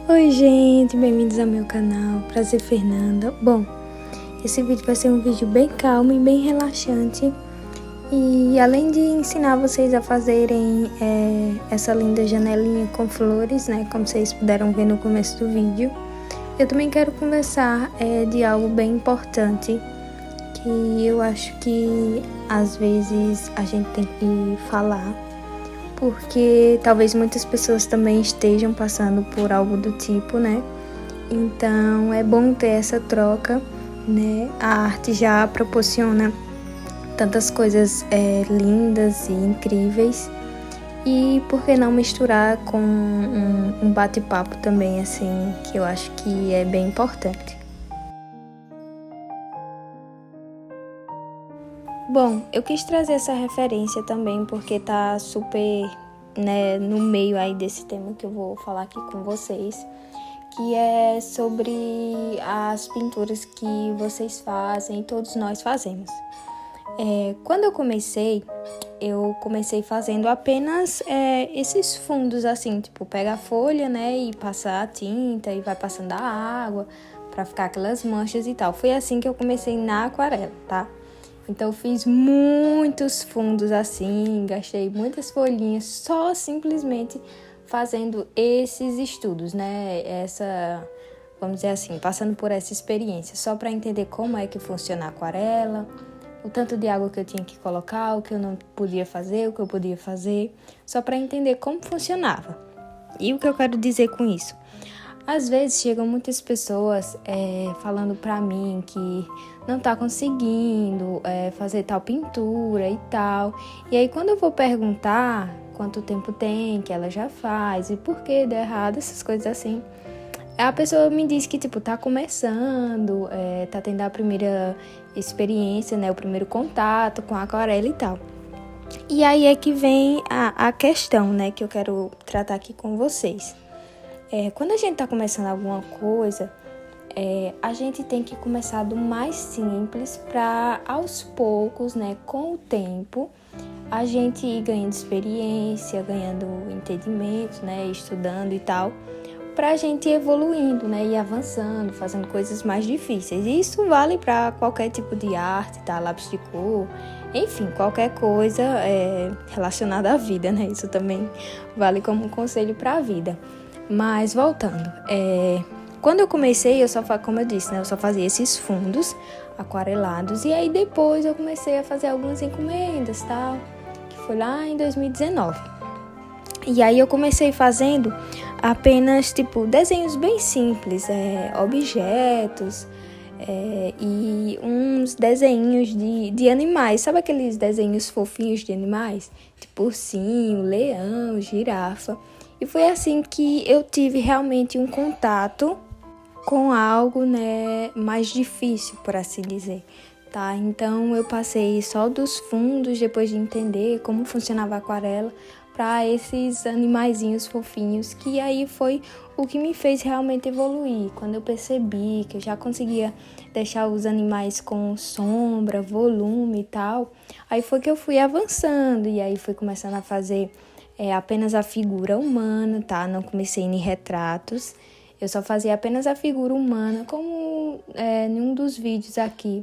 Oi gente, bem-vindos ao meu canal, prazer Fernanda. Bom, esse vídeo vai ser um vídeo bem calmo e bem relaxante. E além de ensinar vocês a fazerem essa linda janelinha com flores, né, como vocês puderam ver no começo do vídeo, eu também quero conversar de algo bem importante, que eu acho que às vezes a gente tem que falar, porque talvez muitas pessoas também estejam passando por algo do tipo, né? Então é bom ter essa troca, né? A arte já proporciona tantas coisas lindas e incríveis, e por que não misturar com um bate-papo também, assim, que eu acho que é bem importante. Bom, eu quis trazer essa referência também porque tá super, né, no meio aí desse tema que eu vou falar aqui com vocês, que é sobre as pinturas que vocês fazem e todos nós fazemos. Quando eu comecei fazendo apenas esses fundos assim, tipo, pega a folha, né, e passa a tinta e vai passando a água pra ficar aquelas manchas e tal. Foi assim que eu comecei na aquarela, tá? Então eu fiz muitos fundos assim, gastei muitas folhinhas só simplesmente fazendo esses estudos, né? Vamos dizer assim, passando por essa experiência, só para entender como é que funciona a aquarela, o tanto de água que eu tinha que colocar, o que eu não podia fazer, o que eu podia fazer, só para entender como funcionava. E o que eu quero dizer com isso? Às vezes chegam muitas pessoas falando pra mim que não tá conseguindo fazer tal pintura e tal. E aí quando eu vou perguntar quanto tempo tem que ela já faz e por que deu errado, essas coisas assim, a pessoa me diz que tipo tá começando, tá tendo a primeira experiência, né, o primeiro contato com a aquarela e tal. E aí é que vem a questão, né, que eu quero tratar aqui com vocês. Quando a gente está começando alguma coisa, a gente tem que começar do mais simples para, aos poucos, né, com o tempo, a gente ir ganhando experiência, ganhando entendimento, né, estudando e tal, para a gente ir evoluindo, né, ir avançando, fazendo coisas mais difíceis. E isso vale para qualquer tipo de arte, tá? Lápis de cor, enfim, qualquer coisa relacionada à vida, né? Isso também vale como um conselho para a vida. Mas voltando, quando eu comecei, como eu disse, né, eu só fazia esses fundos aquarelados, e aí depois eu comecei a fazer algumas encomendas, tal, que foi lá em 2019. E aí eu comecei fazendo apenas, tipo, desenhos bem simples, objetos, e uns desenhos de animais, sabe aqueles desenhos fofinhos de animais? Tipo ursinho, leão, girafa. E foi assim que eu tive realmente um contato com algo, né, mais difícil, por assim dizer, tá? Então eu passei só dos fundos, depois de entender como funcionava a aquarela, para esses animaizinhos fofinhos, que aí foi o que me fez realmente evoluir. Quando eu percebi que eu já conseguia deixar os animais com sombra, volume e tal, aí foi que eu fui avançando, e aí fui começando a fazer apenas a figura humana, tá? Não comecei em retratos, eu só fazia apenas a figura humana, como em um dos vídeos aqui.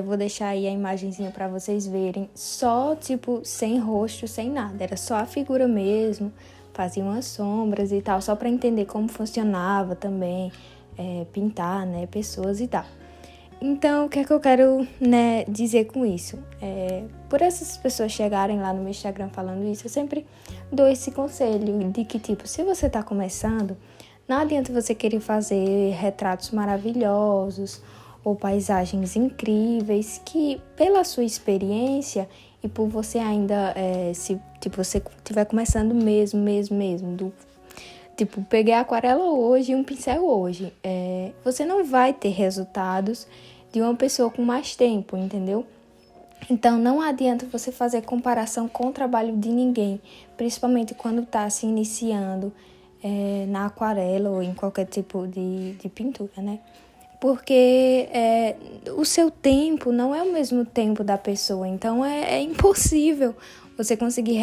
Vou deixar aí a imagenzinha para vocês verem, só tipo sem rosto, sem nada, era só a figura mesmo, fazia umas sombras e tal, só para entender como funcionava também, pintar, né, pessoas e tal. Então, o que é que eu quero, né, dizer com isso? Por essas pessoas chegarem lá no meu Instagram falando isso, eu sempre dou esse conselho de que, tipo, se você tá começando, não adianta você querer fazer retratos maravilhosos ou paisagens incríveis, que pela sua experiência e por você ainda, se tipo, você estiver começando mesmo, tipo, peguei a aquarela hoje e um pincel hoje, você não vai ter resultados de uma pessoa com mais tempo, entendeu? Então não adianta você fazer comparação com o trabalho de ninguém, principalmente quando está se iniciando na aquarela ou em qualquer tipo de pintura, né? Porque o seu tempo não é o mesmo tempo da pessoa, então é impossível você conseguir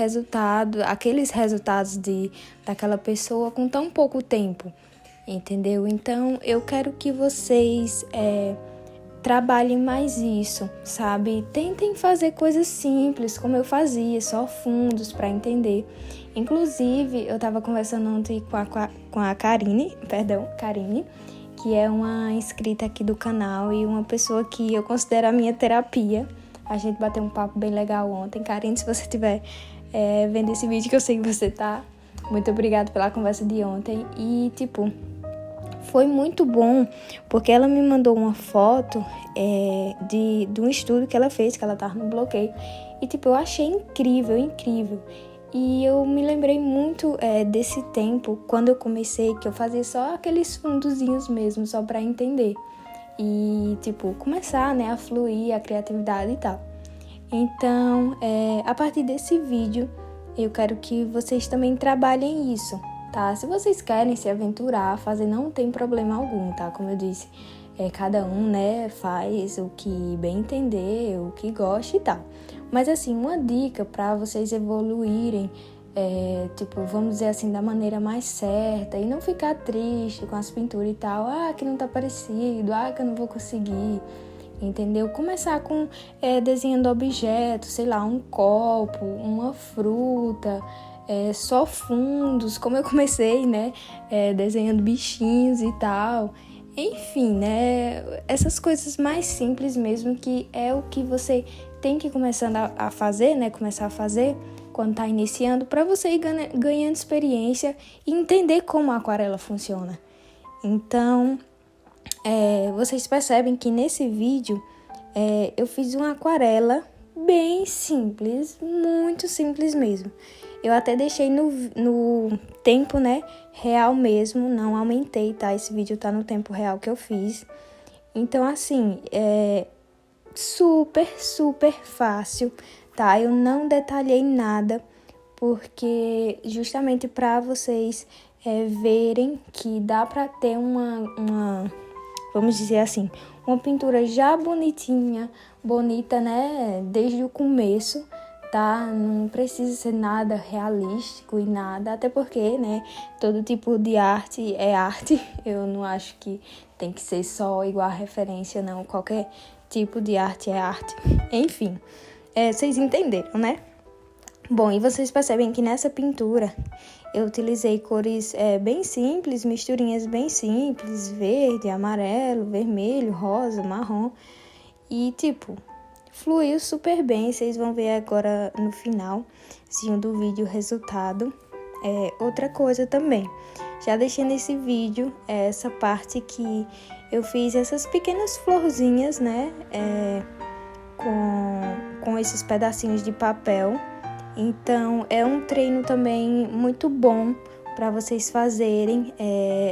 aqueles resultados daquela pessoa com tão pouco tempo. entendeu? Então, eu quero que vocês trabalhem mais isso, sabe? Tentem fazer coisas simples, como eu fazia, só fundos para entender. Inclusive, eu estava conversando ontem com a Karine, que é uma inscrita aqui do canal e uma pessoa que eu considero a minha terapia. A gente bateu um papo bem legal ontem. Karine, se você estiver vendo esse vídeo, que eu sei que você tá, muito obrigada pela conversa de ontem. E, foi muito bom, porque ela me mandou uma foto de um estudo que ela fez, que ela tava no bloqueio. E, eu achei incrível. E eu me lembrei muito desse tempo, quando eu comecei, que eu fazia só aqueles fundozinhos mesmo, só pra entender. E, começar, né, a fluir a criatividade e tal. Então, a partir desse vídeo, eu quero que vocês também trabalhem isso, tá? Se vocês querem se aventurar, fazer não tem problema algum, tá? Como eu disse, cada um, né, faz o que bem entender, o que gosta e tal. Mas, assim, uma dica para vocês evoluírem, vamos dizer assim, da maneira mais certa e não ficar triste com as pinturas e tal, que não tá parecido, que eu não vou conseguir, entendeu? Começar com desenhando objetos, sei lá, um copo, uma fruta, só fundos, como eu comecei, né, desenhando bichinhos e tal. Enfim, né, essas coisas mais simples mesmo, que é o que você tem que começar a fazer, né, quando tá iniciando, para você ir ganhando experiência e entender como a aquarela funciona. Então, vocês percebem que nesse vídeo eu fiz uma aquarela bem simples, muito simples mesmo. Eu até deixei no tempo, né, real mesmo, não aumentei, tá? Esse vídeo tá no tempo real que eu fiz. Então, assim, super fácil, tá? Eu não detalhei nada, porque justamente para vocês verem que dá para ter uma, vamos dizer assim, uma pintura já bonita, né, desde o começo, tá? Não precisa ser nada realístico e nada, até porque, né, todo tipo de arte é arte. Eu não acho que tem que ser só igual a referência, não. Qualquer tipo de arte é arte. Enfim, vocês entenderam, né? Bom, e vocês percebem que nessa pintura eu utilizei cores bem simples, misturinhas bem simples, verde, amarelo, vermelho, rosa, marrom. E, fluiu super bem. Vocês vão ver agora no finalzinho do vídeo o resultado. Outra coisa também, já deixei nesse vídeo essa parte que eu fiz essas pequenas florzinhas, né, com esses pedacinhos de papel. Então, é um treino também muito bom para vocês fazerem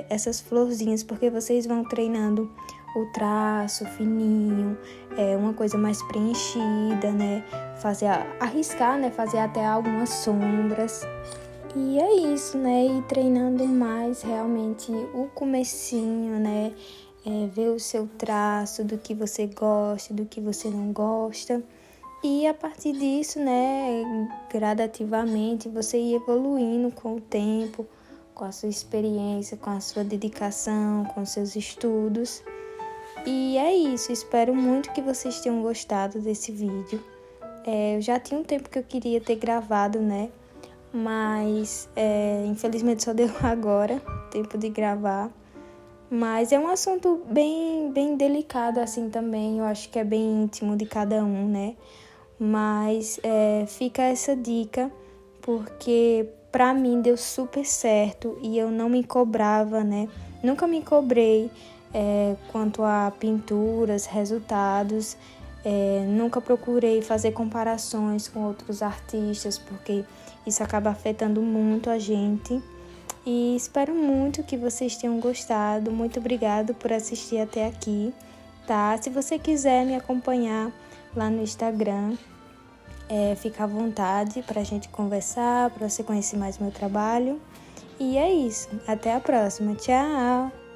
essas florzinhas, porque vocês vão treinando o traço fininho, uma coisa mais preenchida, né? Arriscar, né? Fazer até algumas sombras. E é isso, né? E treinando mais realmente o comecinho, né? Ver o seu traço, do que você gosta, do que você não gosta. E a partir disso, né, gradativamente, você ir evoluindo com o tempo, com a sua experiência, com a sua dedicação, com os seus estudos. E é isso, espero muito que vocês tenham gostado desse vídeo. Eu já tinha um tempo que eu queria ter gravado, né, mas infelizmente só deu agora tempo de gravar. Mas é um assunto bem delicado assim também, eu acho que é bem íntimo de cada um, né? Mas fica essa dica, porque pra mim deu super certo e eu não me cobrava, né? Nunca me cobrei quanto a pinturas, resultados. Nunca procurei fazer comparações com outros artistas, porque isso acaba afetando muito a gente. E espero muito que vocês tenham gostado. Muito obrigado por assistir até aqui, tá? Se você quiser me acompanhar lá no Instagram, fica à vontade pra gente conversar, pra você conhecer mais meu trabalho. E é isso. Até a próxima. Tchau!